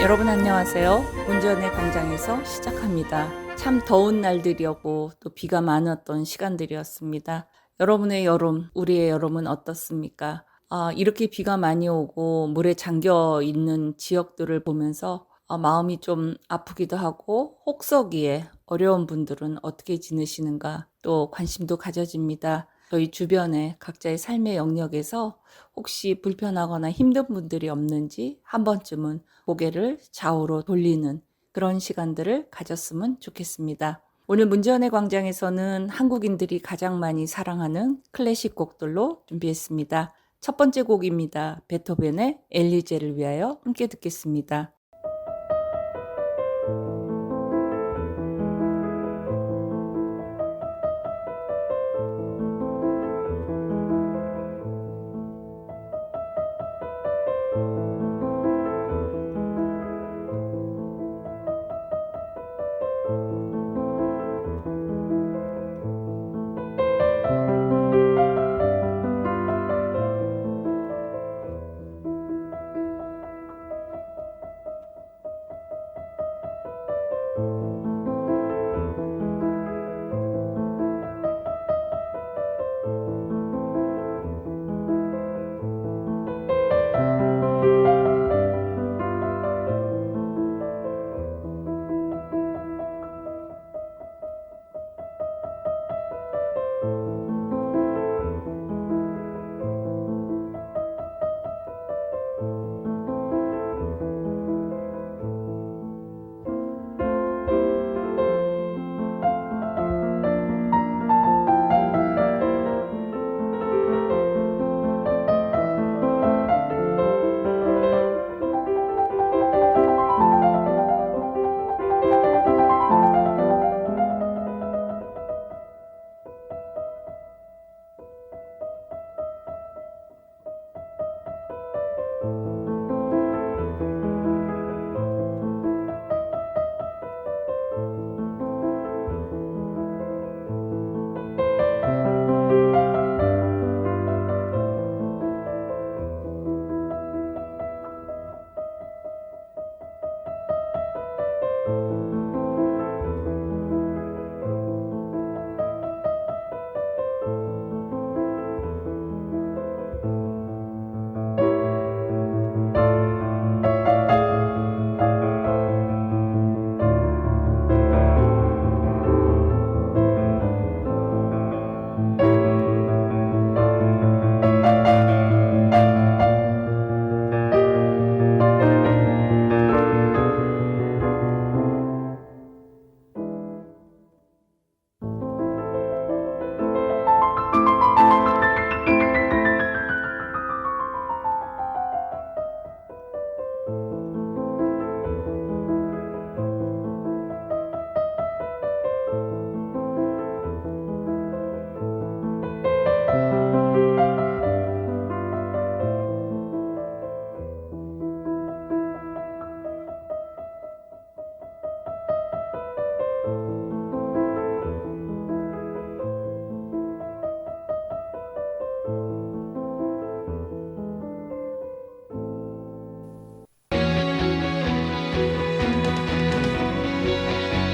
여러분 안녕하세요. 운전의 광장에서 시작합니다. 참 더운 날들이었고 또 비가 많았던 시간들이었습니다. 여러분의 여름, 우리의 여름은 어떻습니까? 이렇게 비가 많이 오고 물에 잠겨 있는 지역들을 보면서 마음이 좀 아프기도 하고 혹서기에 어려운 분들은 어떻게 지내시는가 또 관심도 가져집니다. 저희 주변에 각자의 삶의 영역에서 혹시 불편하거나 힘든 분들이 없는지 한 번쯤은 고개를 좌우로 돌리는 그런 시간들을 가졌으면 좋겠습니다. 오늘 문제연의 광장에서는 한국인들이 가장 많이 사랑하는 클래식 곡들로 준비했습니다. 첫 번째 곡입니다. 베토벤의 엘리제를 위하여 함께 듣겠습니다.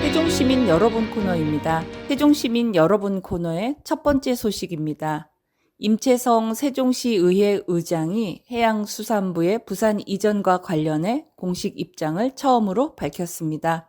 세종시민 여러분 코너입니다. 세종시민 여러분 코너의 첫 번째 소식입니다. 임채성 세종시의회 의장이 해양수산부의 부산 이전과 관련해 공식 입장을 처음으로 밝혔습니다.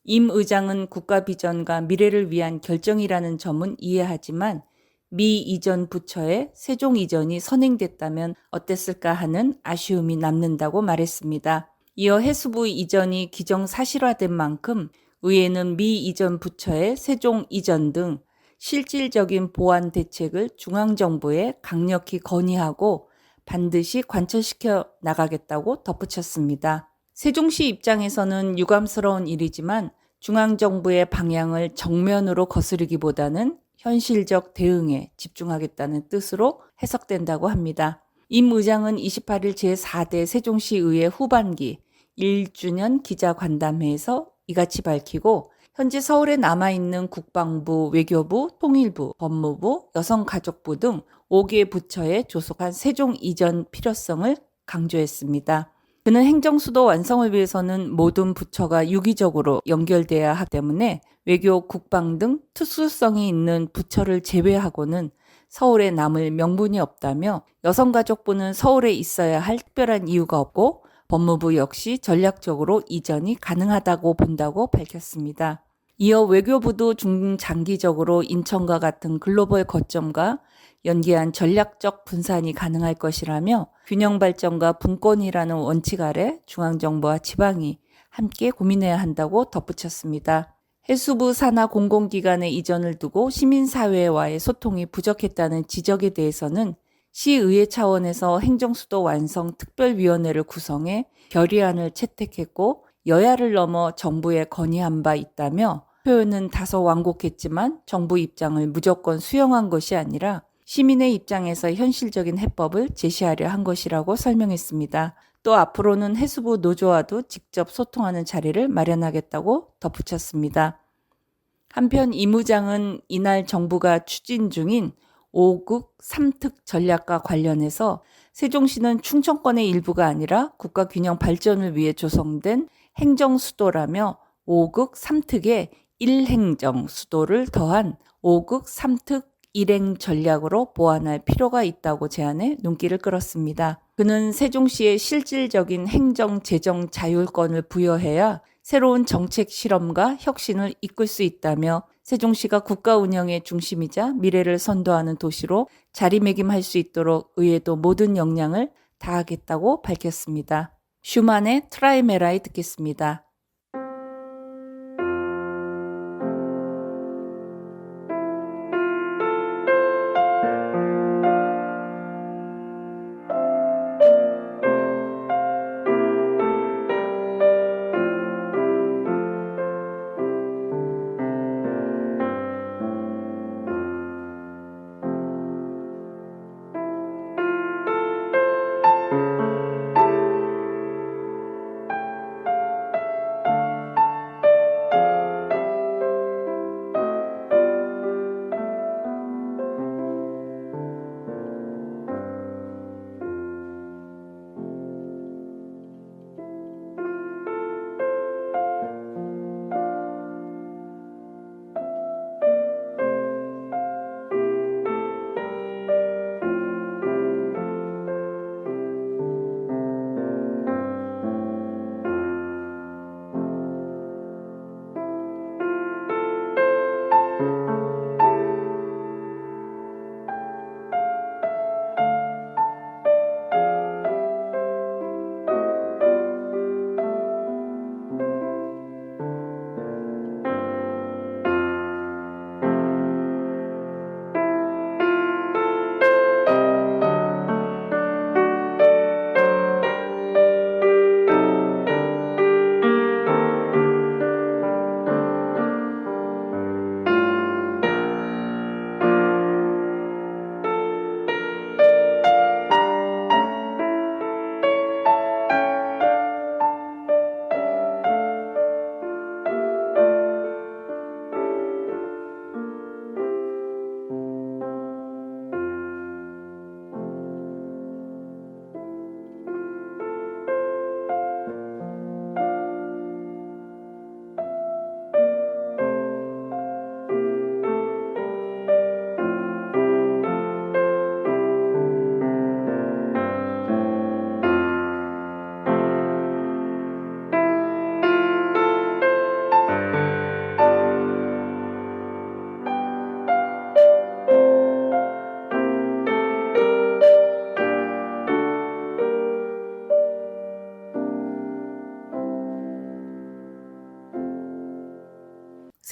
임 의장은 국가 비전과 미래를 위한 결정이라는 점은 이해하지만 미 이전 부처에 세종 이전이 선행됐다면 어땠을까 하는 아쉬움이 남는다고 말했습니다. 이어 해수부 이전이 기정사실화된 만큼 의회는 미 이전 부처의 세종 이전 등 실질적인 보완 대책을 중앙정부에 강력히 건의하고 반드시 관철시켜 나가겠다고 덧붙였습니다. 세종시 입장에서는 유감스러운 일이지만 중앙정부의 방향을 정면으로 거스르기보다는 현실적 대응에 집중하겠다는 뜻으로 해석된다고 합니다. 임 의장은 28일 제4대 세종시의회 후반기 1주년 기자간담회에서 이같이 밝히고 현재 서울에 남아있는 국방부, 외교부, 통일부, 법무부, 여성가족부 등 5개 부처에 조속한 세종 이전 필요성을 강조했습니다. 그는 행정수도 완성을 위해서는 모든 부처가 유기적으로 연결돼야 하기 때문에 외교, 국방 등 특수성이 있는 부처를 제외하고는 서울에 남을 명분이 없다며 여성가족부는 서울에 있어야 할 특별한 이유가 없고 법무부 역시 전략적으로 이전이 가능하다고 본다고 밝혔습니다. 이어 외교부도 중장기적으로 인천과 같은 글로벌 거점과 연계한 전략적 분산이 가능할 것이라며 균형 발전과 분권이라는 원칙 아래 중앙정부와 지방이 함께 고민해야 한다고 덧붙였습니다. 해수부 산하 공공기관의 이전을 두고 시민사회와의 소통이 부족했다는 지적에 대해서는 시의회 차원에서 행정수도 완성 특별위원회를 구성해 결의안을 채택했고 여야를 넘어 정부에 건의한 바 있다며 표현은 다소 완곡했지만 정부 입장을 무조건 수용한 것이 아니라 시민의 입장에서 현실적인 해법을 제시하려 한 것이라고 설명했습니다. 또 앞으로는 해수부 노조와도 직접 소통하는 자리를 마련하겠다고 덧붙였습니다. 한편 이 무장은 이날 정부가 추진 중인 5국 3특 전략과 관련해서 세종시는 충청권의 일부가 아니라 국가 균형 발전을 위해 조성된 행정수도라며 5국 3특에 1행정 수도를 더한 5국 3특 일행 전략으로 보완할 필요가 있다고 제안해 눈길을 끌었습니다. 그는 세종시에 실질적인 행정 재정 자율권을 부여해야 새로운 정책 실험과 혁신을 이끌 수 있다며 세종시가 국가 운영의 중심이자 미래를 선도하는 도시로 자리매김할 수 있도록 의회도 모든 역량을 다하겠다고 밝혔습니다. 슈만의 트라이메라이 듣겠습니다.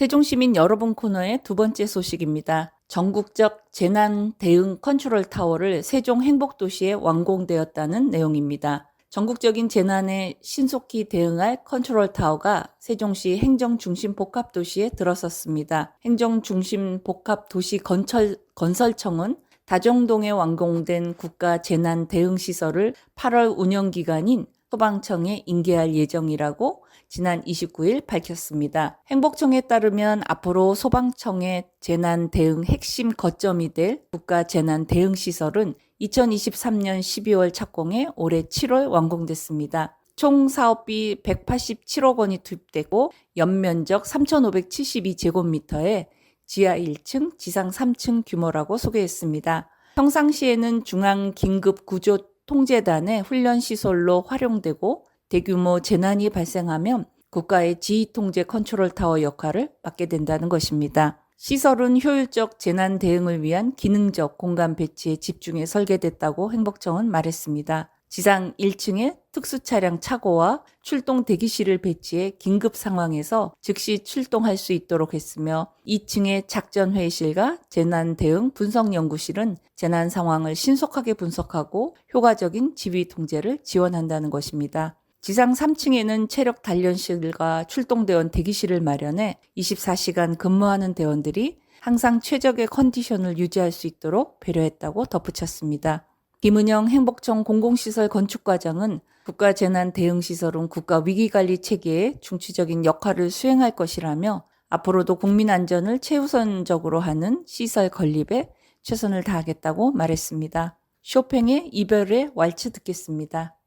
세종시민 여러분 코너의 두 번째 소식입니다. 전국적 재난 대응 컨트롤 타워를 세종 행복도시에 완공되었다는 내용입니다. 전국적인 재난에 신속히 대응할 컨트롤 타워가 세종시 행정중심복합도시에 들어섰습니다. 행정중심복합도시 건설청은 다정동에 완공된 국가재난대응시설을 8월 운영기간인 소방청에 인계할 예정이라고 지난 29일 밝혔습니다. 행복청에 따르면 앞으로 소방청의 재난대응 핵심 거점이 될 국가재난대응시설은 2023년 12월 착공해 올해 7월 완공됐습니다. 총 사업비 187억 원이 투입되고 연면적 3,572제곱미터에 지하 1층, 지상 3층 규모라고 소개했습니다. 평상시에는 중앙긴급구조통제단의 훈련시설로 활용되고 대규모 재난이 발생하면 국가의 지휘통제 컨트롤타워 역할을 맡게 된다는 것입니다. 시설은 효율적 재난 대응을 위한 기능적 공간 배치에 집중해 설계됐다고 행복청은 말했습니다. 지상 1층에 특수차량 차고와 출동 대기실을 배치해 긴급 상황에서 즉시 출동할 수 있도록 했으며 2층의 작전회의실과 재난 대응 분석연구실은 재난 상황을 신속하게 분석하고 효과적인 지휘 통제를 지원한다는 것입니다. 지상 3층에는 체력 단련실과 출동대원 대기실을 마련해 24시간 근무하는 대원들이 항상 최적의 컨디션을 유지할 수 있도록 배려했다고 덧붙였습니다. 김은영 행복청 공공시설 건축과장은 국가재난대응시설은 국가위기관리 체계의 중추적인 역할을 수행할 것이라며 앞으로도 국민 안전을 최우선적으로 하는 시설 건립에 최선을 다하겠다고 말했습니다. 쇼팽의 이별의 왈츠 듣겠습니다.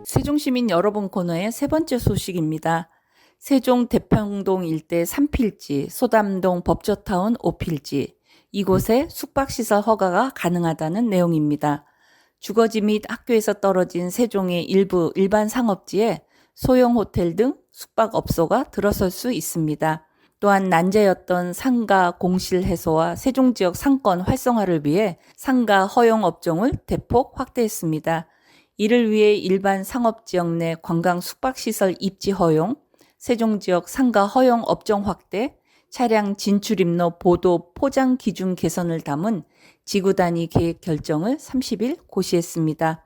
세종시민 여러분 코너의 세 번째 소식입니다. 세종 대평동 일대 3필지, 소담동 법조타운 5필지, 이곳에 숙박시설 허가가 가능하다는 내용입니다. 주거지 및 학교에서 떨어진 세종의 일부 일반 상업지에 소형 호텔 등 숙박업소가 들어설 수 있습니다. 또한 난제였던 상가 공실 해소와 세종지역 상권 활성화를 위해 상가 허용 업종을 대폭 확대했습니다. 이를 위해 일반 상업지역 내 관광 숙박시설 입지 허용, 세종지역 상가 허용 업종 확대, 차량 진출입로 보도 포장 기준 개선을 담은 지구 단위 계획 결정을 30일 고시했습니다.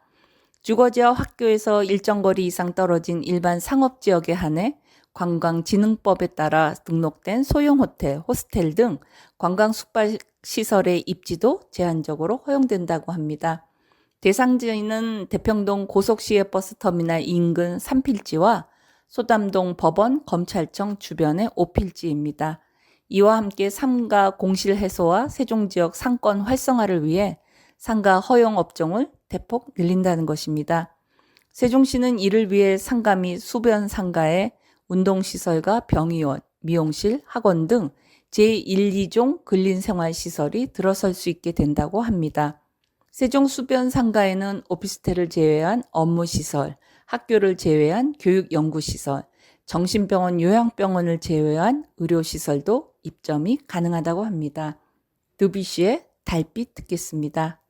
주거지와 학교에서 일정 거리 이상 떨어진 일반 상업지역에 한해 관광진흥법에 따라 등록된 소형 호텔, 호스텔 등 관광 숙박시설의 입지도 제한적으로 허용된다고 합니다. 대상지는 대평동 고속시외버스터미널 인근 3필지와 소담동 법원, 검찰청 주변의 5필지입니다. 이와 함께 상가 공실 해소와 세종지역 상권 활성화를 위해 상가 허용 업종을 대폭 늘린다는 것입니다. 세종시는 이를 위해 상가 및 수변 상가에 운동시설과 병의원, 미용실, 학원 등 제1, 2종 근린생활시설이 들어설 수 있게 된다고 합니다. 세종 수변 상가에는 오피스텔을 제외한 업무시설, 학교를 제외한 교육연구시설, 정신병원 요양병원을 제외한 의료시설도 입점이 가능하다고 합니다. 드뷔시의 달빛 듣겠습니다.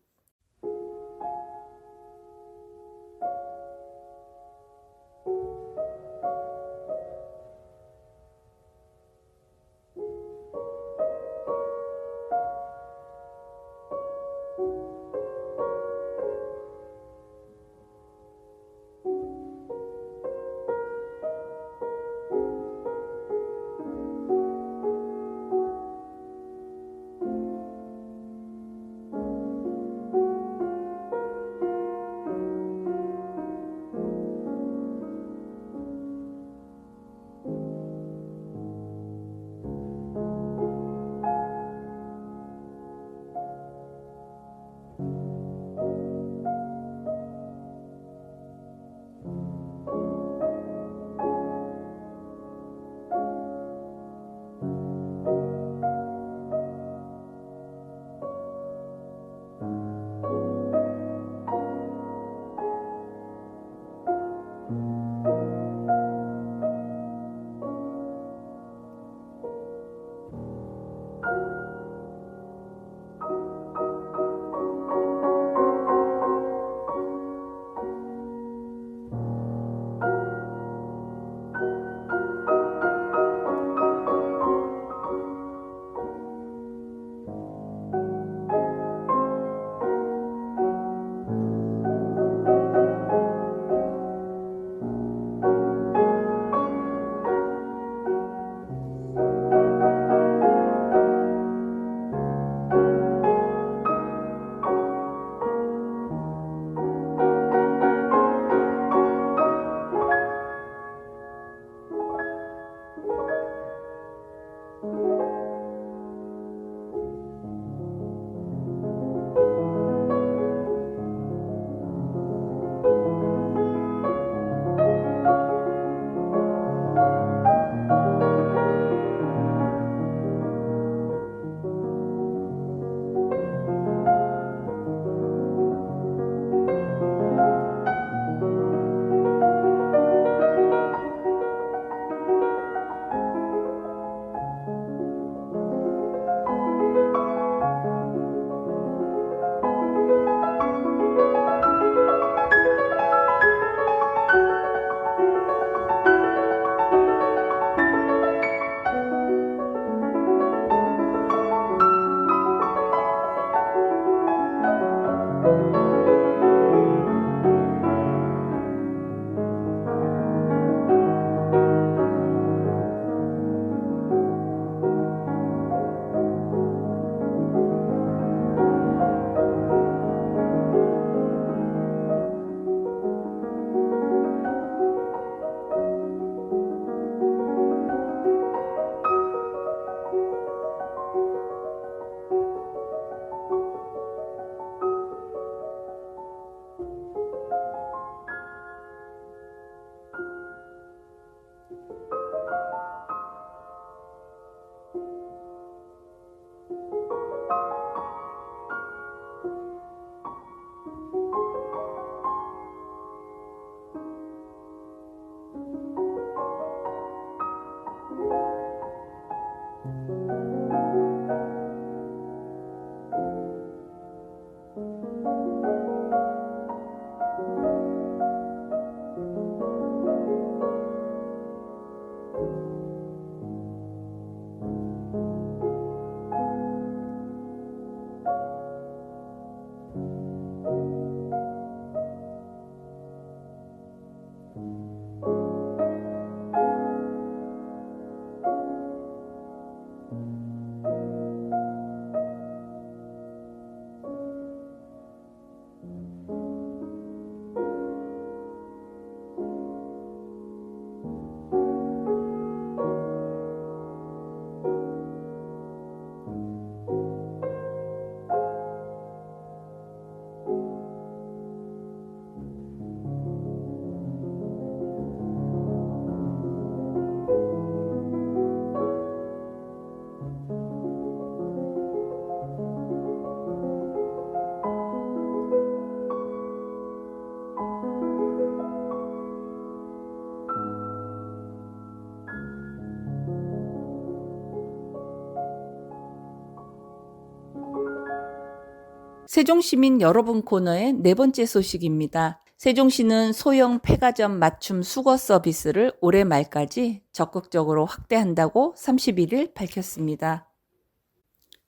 세종시민 여러분 코너의 네 번째 소식입니다. 세종시는 소형 폐가전 맞춤 수거 서비스를 올해 말까지 적극적으로 확대한다고 31일 밝혔습니다.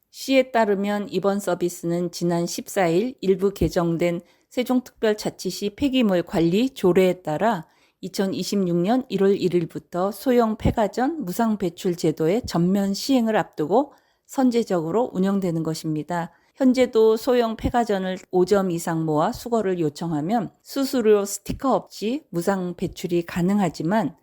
시에 따르면 이번 서비스는 지난 14일 일부 개정된 세종특별자치시 폐기물 관리 조례에 따라 2026년 1월 1일부터 소형 폐가전 무상 배출 제도의 전면 시행을 앞두고 선제적으로 운영되는 것입니다. 현재도 소형 폐가전을 5점 이상 모아 수거를 요청하면 수수료 스티커 없이 무상 배출이 가능하지만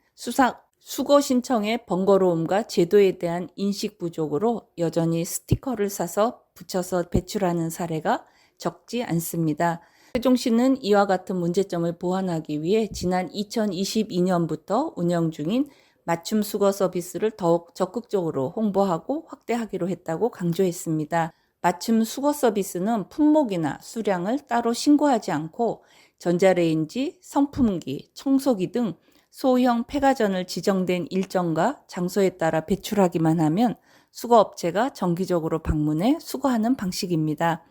수거 신청의 번거로움과 제도에 대한 인식 부족으로 여전히 스티커를 사서 붙여서 배출하는 사례가 적지 않습니다. 세종시는 이와 같은 문제점을 보완하기 위해 지난 2022년부터 운영 중인 맞춤 수거 서비스를 더욱 적극적으로 홍보하고 확대하기로 했다고 강조했습니다. 맞춤 수거 서비스는 품목이나 수량을 따로 신고하지 않고 전자레인지, 선풍기, 청소기 등 소형 폐가전을 지정된 일정과 장소에 따라 배출하기만 하면 수거업체가 정기적으로 방문해 수거하는 방식입니다.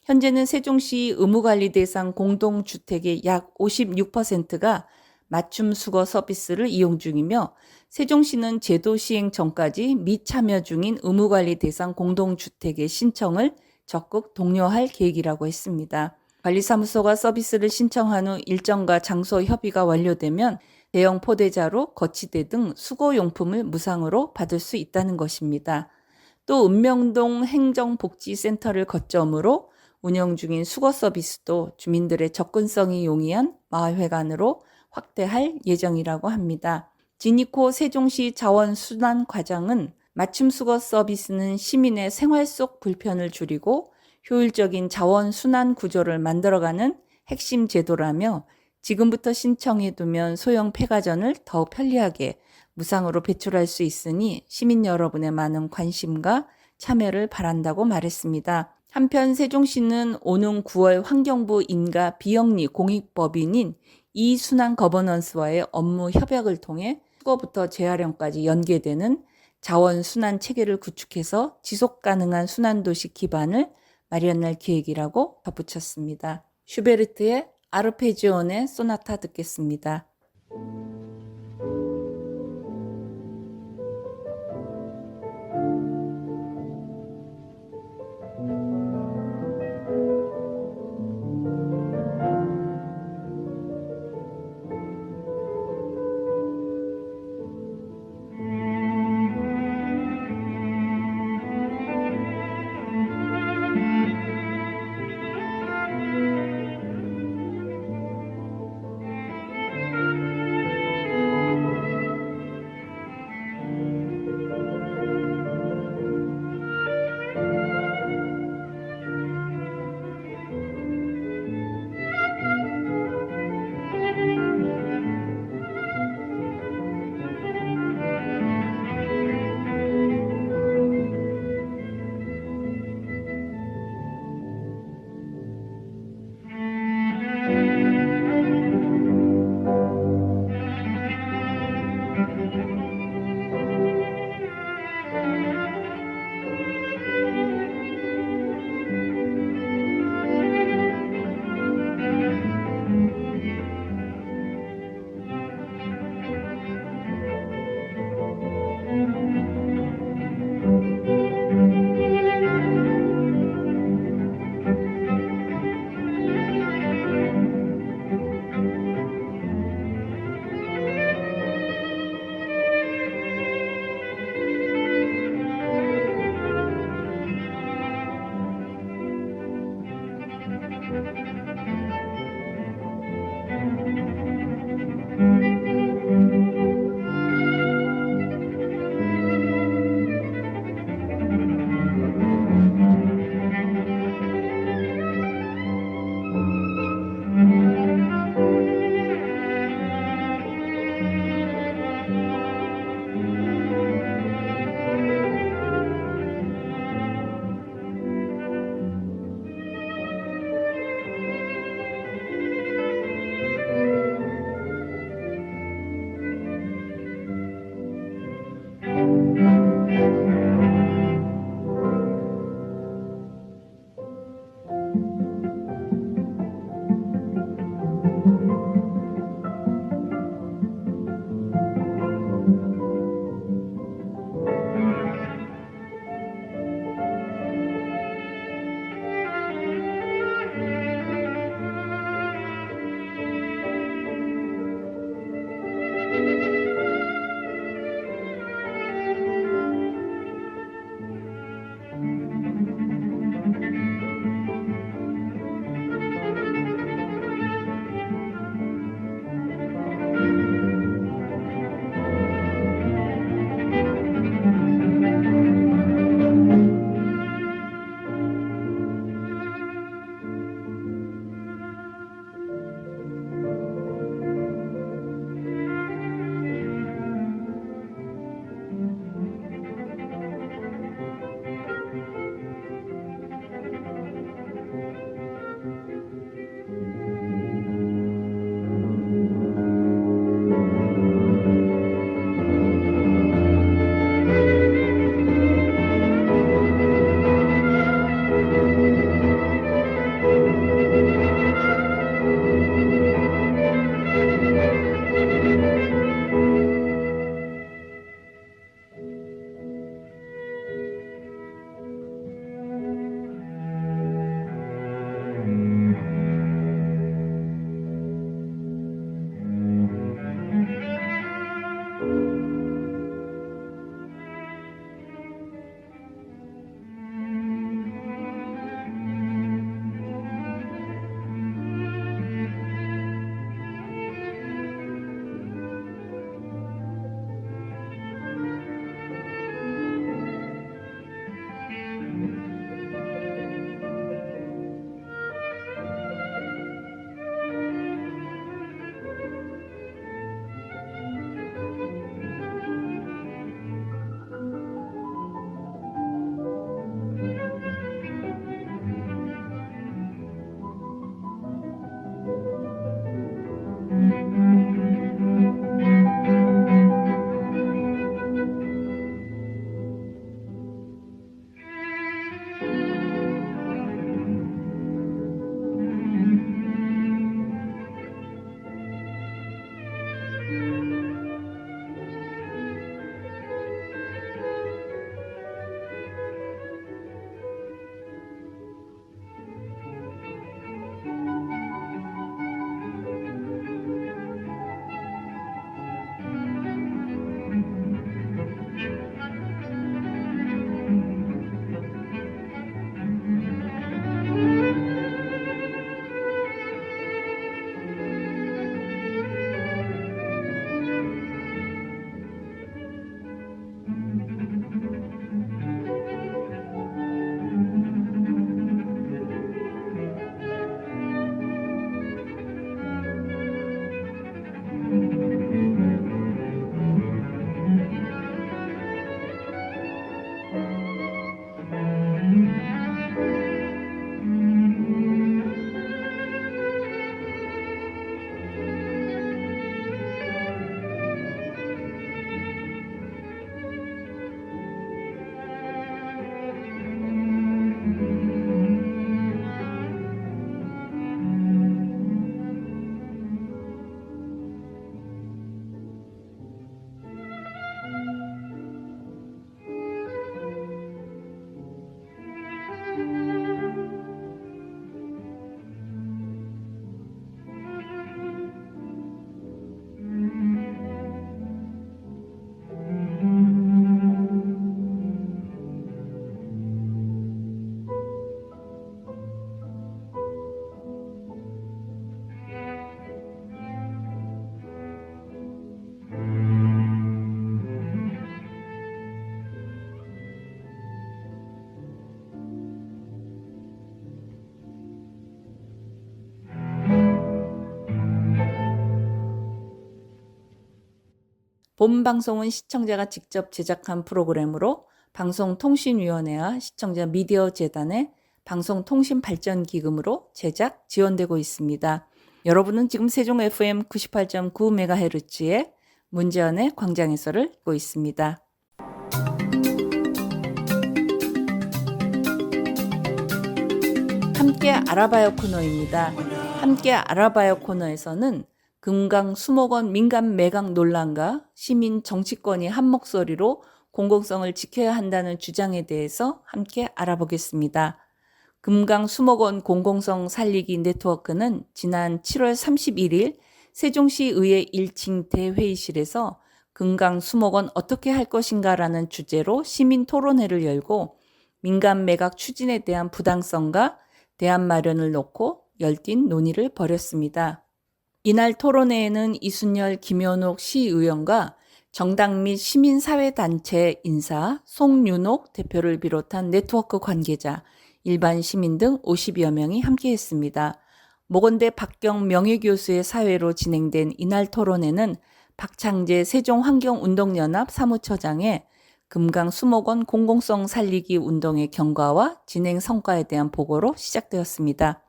현재는 세종시 의무관리 대상 공동주택의 약 56%가 맞춤 수거 서비스를 이용 중이며 세종시는 제도 시행 전까지 미참여 중인 의무관리 대상 공동주택의 신청을 적극 독려할 계획이라고 했습니다. 관리사무소가 서비스를 신청한 후 일정과 장소 협의가 완료되면 대형 포대자루, 거치대 등 수거용품을 무상으로 받을 수 있다는 것입니다. 또 읍명동 행정복지센터를 거점으로 운영 중인 수거 서비스도 주민들의 접근성이 용이한 마을회관으로 확대할 예정이라고 합니다. 지니코 세종시 자원순환과장은 맞춤 수거 서비스는 시민의 생활 속 불편을 줄이고 효율적인 자원순환 구조를 만들어가는 핵심 제도라며 지금부터 신청해두면 소형 폐가전을 더욱 편리하게 무상으로 배출할 수 있으니 시민 여러분의 많은 관심과 참여를 바란다고 말했습니다. 한편 세종시는 오는 9월 환경부 인가 비영리 공익법인인 이순환 거버넌스와의 업무 협약을 통해 수거부터 재활용까지 연계되는 자원순환 체계를 구축해서 지속가능한 순환도시 기반을 마련할 계획이라고 덧붙였습니다. 슈베르트의 아르페지오네 소나타 듣겠습니다. 본 방송은 시청자가 직접 제작한 프로그램으로 방송통신위원회와 시청자 미디어재단의 방송통신발전기금으로 제작, 지원되고 있습니다. 여러분은 지금 세종 FM 98.9MHz의 문재원의 광장에서를 듣고 있습니다. 함께 알아봐요 코너입니다. 함께 알아봐요 코너에서는 금강 수목원 민간 매각 논란과 시민 정치권이 한 목소리로 공공성을 지켜야 한다는 주장에 대해서 함께 알아보겠습니다. 금강 수목원 공공성 살리기 네트워크는 지난 7월 31일 세종시의회 1층 대회의실에서 금강 수목원 어떻게 할 것인가라는 주제로 시민 토론회를 열고 민간 매각 추진에 대한 부당성과 대안 마련을 놓고 열띤 논의를 벌였습니다. 이날 토론회에는 이순열, 김현옥 시의원과 정당 및 시민사회단체 인사, 송윤옥 대표를 비롯한 네트워크 관계자, 일반 시민 등 50여 명이 함께했습니다. 모건대 박경 명예교수의 사회로 진행된 이날 토론회는 박창재 세종환경운동연합 사무처장의 금강 수목원 공공성 살리기 운동의 경과와 진행 성과에 대한 보고로 시작되었습니다.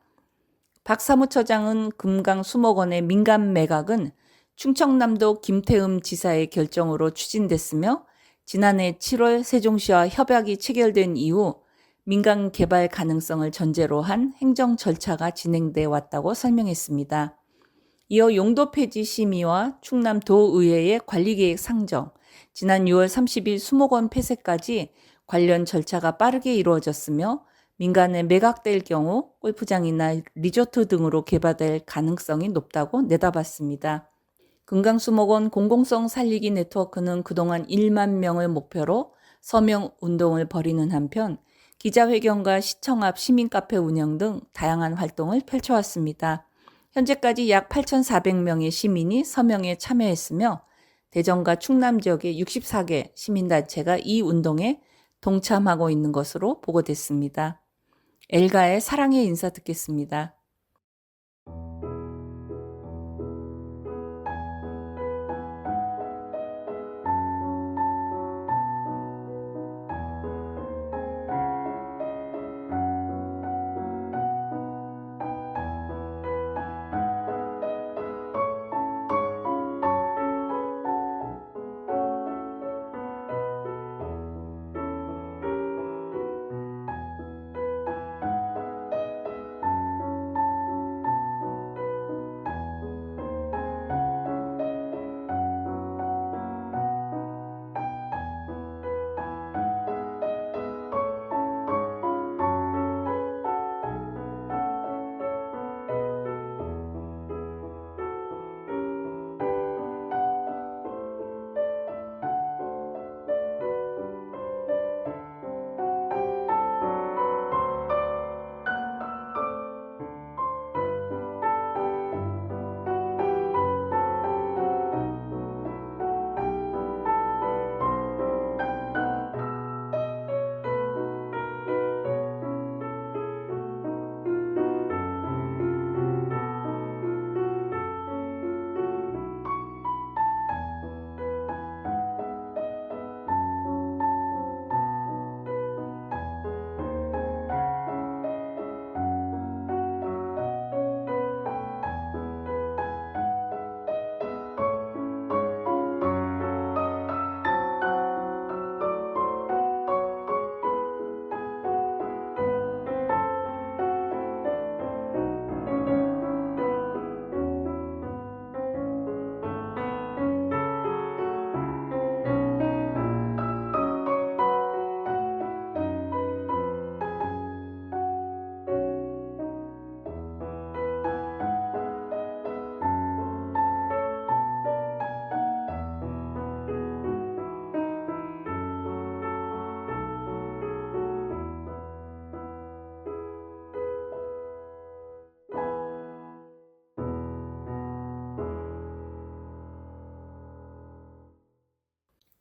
박 사무처장은 금강 수목원의 민간 매각은 충청남도 김태흠 지사의 결정으로 추진됐으며 지난해 7월 세종시와 협약이 체결된 이후 민간 개발 가능성을 전제로 한 행정 절차가 진행돼 왔다고 설명했습니다. 이어 용도 폐지 심의와 충남도의회의 관리계획 상정, 지난 6월 30일 수목원 폐쇄까지 관련 절차가 빠르게 이루어졌으며 민간에 매각될 경우 골프장이나 리조트 등으로 개발될 가능성이 높다고 내다봤습니다. 금강수목원 공공성 살리기 네트워크는 그동안 1만 명을 목표로 서명 운동을 벌이는 한편 기자회견과 시청 앞 시민카페 운영 등 다양한 활동을 펼쳐왔습니다. 현재까지 약 8,400명의 시민이 서명에 참여했으며 대전과 충남 지역의 64개 시민단체가 이 운동에 동참하고 있는 것으로 보고됐습니다. 엘가의 사랑의 인사 듣겠습니다.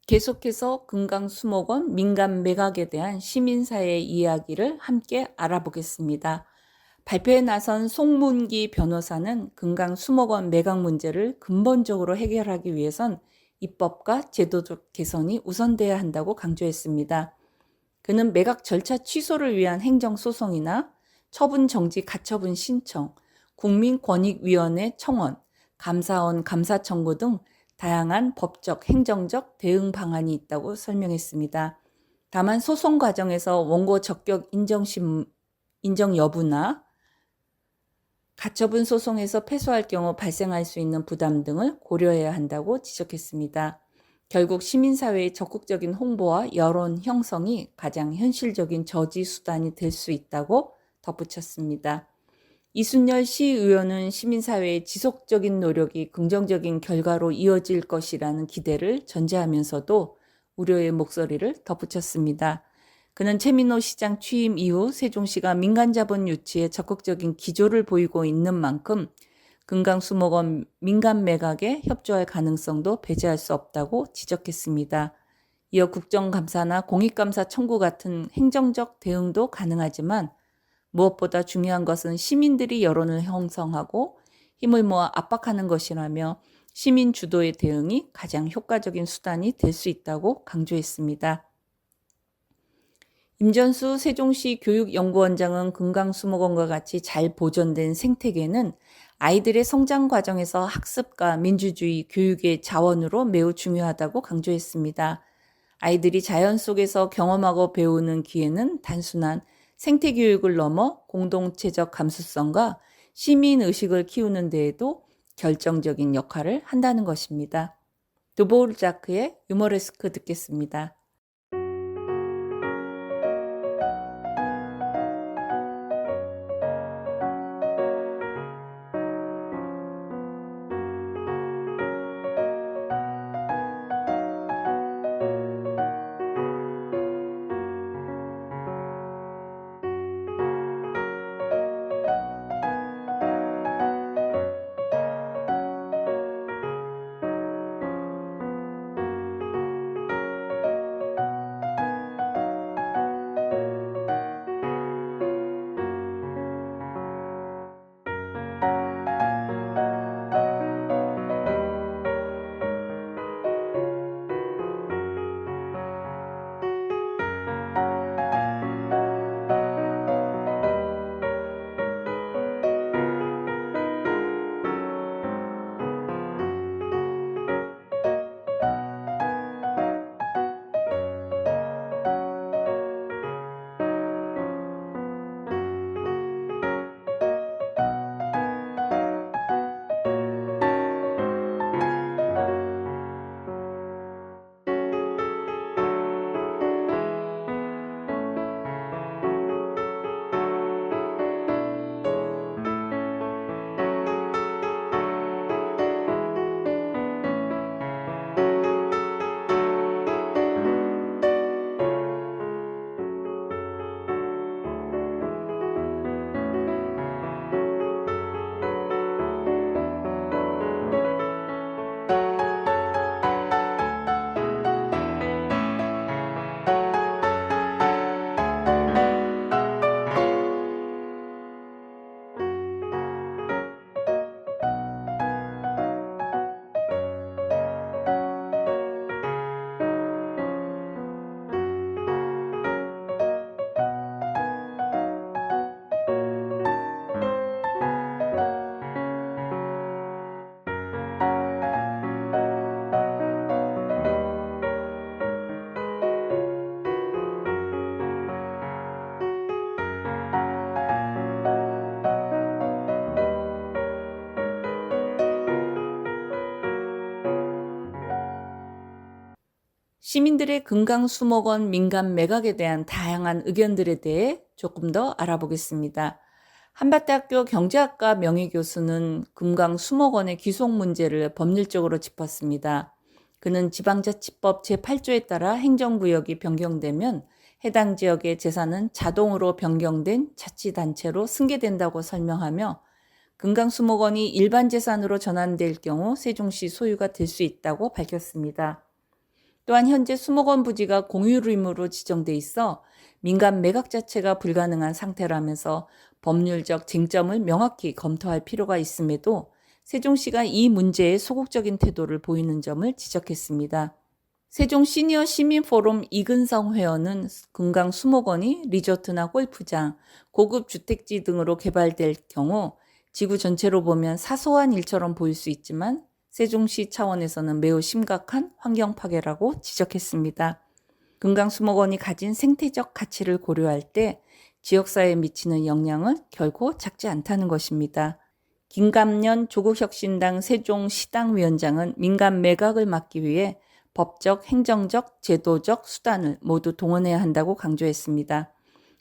계속해서 금강수목원 민간 매각에 대한 시민사회 이야기를 함께 알아보겠습니다. 발표에 나선 송문기 변호사는 금강수목원 매각 문제를 근본적으로 해결하기 위해선 입법과 제도적 개선이 우선돼야 한다고 강조했습니다. 그는 매각 절차 취소를 위한 행정소송이나 처분 정지 가처분 신청, 국민권익위원회 청원, 감사원 감사 청구 등 다양한 법적, 행정적 대응 방안이 있다고 설명했습니다. 다만 소송 과정에서 원고 적격 인정 여부나 가처분 소송에서 패소할 경우 발생할 수 있는 부담 등을 고려해야 한다고 지적했습니다. 결국 시민사회의 적극적인 홍보와 여론 형성이 가장 현실적인 저지 수단이 될 수 있다고 덧붙였습니다. 이순열 시의원은 시민사회의 지속적인 노력이 긍정적인 결과로 이어질 것이라는 기대를 전제하면서도 우려의 목소리를 덧붙였습니다. 그는 최민호 시장 취임 이후 세종시가 민간자본 유치에 적극적인 기조를 보이고 있는 만큼 금강수목원 민간 매각에 협조할 가능성도 배제할 수 없다고 지적했습니다. 이어 국정감사나 공익감사 청구 같은 행정적 대응도 가능하지만 무엇보다 중요한 것은 시민들이 여론을 형성하고 힘을 모아 압박하는 것이라며 시민 주도의 대응이 가장 효과적인 수단이 될 수 있다고 강조했습니다. 임전수 세종시 교육연구원장은 금강수목원과 같이 잘 보존된 생태계는 아이들의 성장 과정에서 학습과 민주주의, 교육의 자원으로 매우 중요하다고 강조했습니다. 아이들이 자연 속에서 경험하고 배우는 기회는 단순한 생태교육을 넘어 공동체적 감수성과 시민의식을 키우는 데에도 결정적인 역할을 한다는 것입니다. 드보르자크의 유머레스크 듣겠습니다. 시민들의 금강수목원 민간 매각에 대한 다양한 의견들에 대해 조금 더 알아보겠습니다. 한밭대학교 경제학과 명예교수는 금강수목원의 귀속 문제를 법률적으로 짚었습니다. 그는 지방자치법 제8조에 따라 행정구역이 변경되면 해당 지역의 재산은 자동으로 변경된 자치단체로 승계된다고 설명하며 금강수목원이 일반 재산으로 전환될 경우 세종시 소유가 될 수 있다고 밝혔습니다. 또한 현재 수목원 부지가 공유림으로 지정돼 있어 민간 매각 자체가 불가능한 상태라면서 법률적 쟁점을 명확히 검토할 필요가 있음에도 세종시가 이 문제에 소극적인 태도를 보이는 점을 지적했습니다. 세종 시니어 시민포럼 이근성 회원은 금강 수목원이 리조트나 골프장, 고급 주택지 등으로 개발될 경우 지구 전체로 보면 사소한 일처럼 보일 수 있지만 세종시 차원에서는 매우 심각한 환경 파괴라고 지적했습니다. 금강 수목원이 가진 생태적 가치를 고려할 때 지역사회에 미치는 영향은 결코 작지 않다는 것입니다. 김감년 조국혁신당 세종시당위원장은 민간 매각을 막기 위해 법적, 행정적, 제도적 수단을 모두 동원해야 한다고 강조했습니다.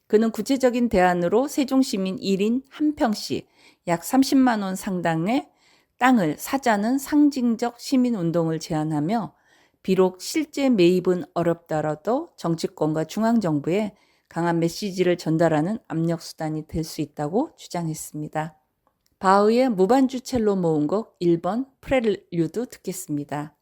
그는 구체적인 대안으로 세종시민 1인 1평씩 약 30만 원 상당의 땅을 사자는 상징적 시민운동을 제안하며 비록 실제 매입은 어렵더라도 정치권과 중앙정부에 강한 메시지를 전달하는 압력수단이 될 수 있다고 주장했습니다. 바흐의 무반주 첼로 모음곡 1번 프렐류드 듣겠습니다.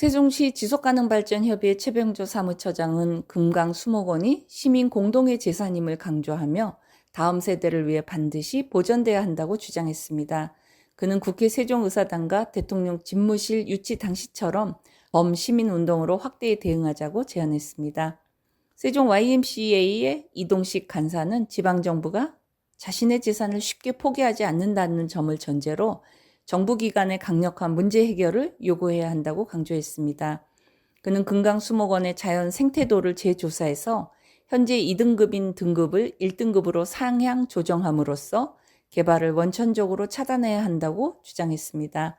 세종시 지속가능발전협의회 최병조 사무처장은 금강 수목원이 시민 공동의 재산임을 강조하며 다음 세대를 위해 반드시 보존돼야 한다고 주장했습니다. 그는 국회 세종의사당과 대통령 집무실 유치 당시처럼 범시민운동으로 확대에 대응하자고 제안했습니다. 세종 YMCA의 이동식 간사는 지방정부가 자신의 재산을 쉽게 포기하지 않는다는 점을 전제로 정부기관의 강력한 문제 해결을 요구해야 한다고 강조했습니다. 그는 금강수목원의 자연 생태도를 재조사해서 현재 2등급인 등급을 1등급으로 상향 조정함으로써 개발을 원천적으로 차단해야 한다고 주장했습니다.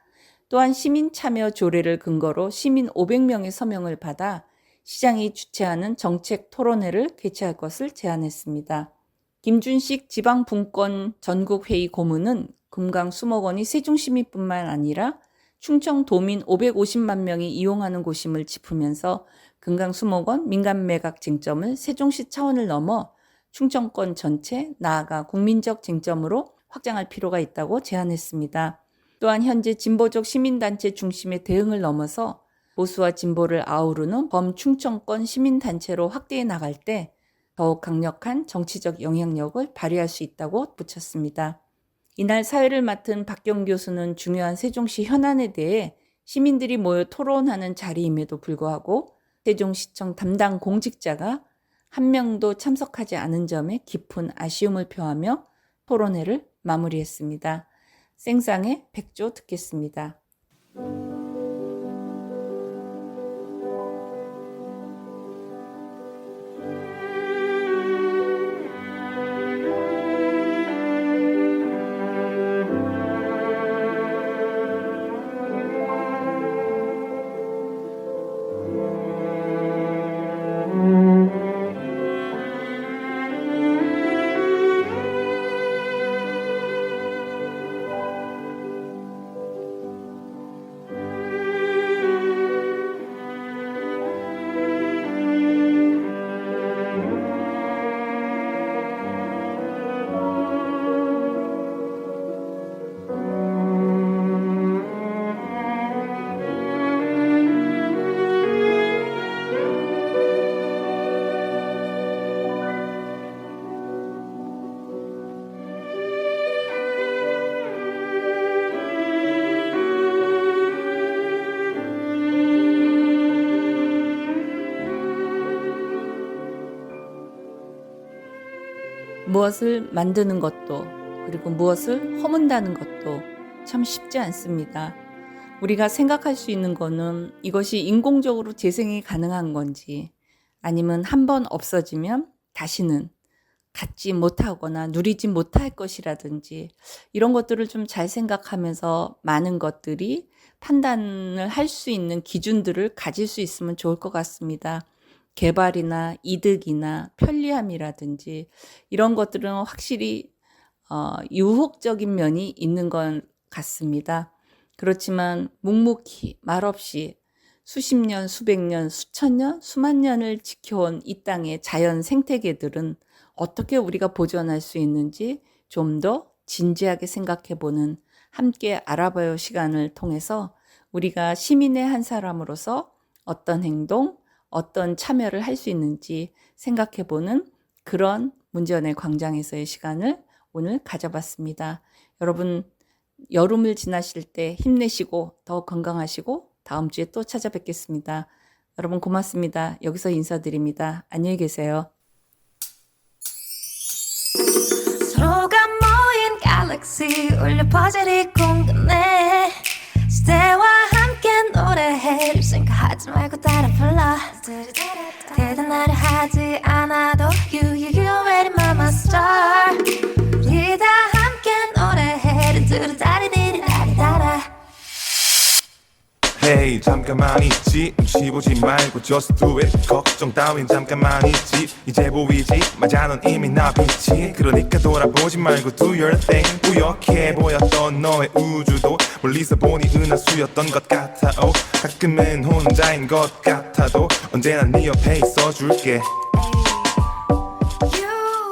또한 시민 참여 조례를 근거로 시민 500명의 서명을 받아 시장이 주최하는 정책 토론회를 개최할 것을 제안했습니다. 김준식 지방분권 전국회의 고문은 금강수목원이 세종시민뿐만 아니라 충청도민 550만 명이 이용하는 곳임을 짚으면서 금강수목원 민간 매각 쟁점을 세종시 차원을 넘어 충청권 전체, 나아가 국민적 쟁점으로 확장할 필요가 있다고 제안했습니다. 또한 현재 진보적 시민단체 중심의 대응을 넘어서 보수와 진보를 아우르는 범충청권 시민단체로 확대해 나갈 때 더욱 강력한 정치적 영향력을 발휘할 수 있다고 붙였습니다. 이날 사회를 맡은 박경 교수는 중요한 세종시 현안에 대해 시민들이 모여 토론하는 자리임에도 불구하고 세종시청 담당 공직자가 한 명도 참석하지 않은 점에 깊은 아쉬움을 표하며 토론회를 마무리했습니다. 생상의 백조 듣겠습니다. 무엇을 만드는 것도 그리고 무엇을 허문다는 것도 참 쉽지 않습니다. 우리가 생각할 수 있는 거는 이것이 인공적으로 재생이 가능한 건지 아니면 한번 없어지면 다시는 갖지 못하거나 누리지 못할 것이라든지 이런 것들을 좀 잘 생각하면서 많은 것들이 판단을 할 수 있는 기준들을 가질 수 있으면 좋을 것 같습니다. 개발이나 이득이나 편리함이라든지 이런 것들은 확실히 유혹적인 면이 있는 것 같습니다. 그렇지만 묵묵히 말없이 수십 년, 수백 년, 수천 년, 수만 년을 지켜온 이 땅의 자연 생태계들은 어떻게 우리가 보존할 수 있는지 좀 더 진지하게 생각해보는 함께 알아봐요 시간을 통해서 우리가 시민의 한 사람으로서 어떤 행동, 어떤 참여를 할 수 있는지 생각해보는 그런 문제연의 광장에서의 시간을 오늘 가져봤습니다. 여러분 여름을 지나실 때 힘내시고 더 건강하시고 다음 주에 또 찾아뵙겠습니다. 여러분 고맙습니다. 여기서 인사드립니다. 안녕히 계세요. 서로가 모인 갤럭시 울려 퍼즐이 궁금해 시대와 함께 노래해 생각하지 말고 따라 불러 대단하려 하지 않아도 You already my star 우리 다 함께 노래해 두루다리디리다리다라 Hey 잠깐만 있지 눈치 보지 말고 just do it 걱정 따윈 잠깐만 있지 이제 보이지 맞아 넌 이미 나 빛이 그러니까 돌아보지 말고 do your thing 우연해 보였던 너의 우주도 멀리서 보니 은하수였던 것 같아 oh 가끔은 혼자인 것 같아도 언제나 네 옆에 있어줄게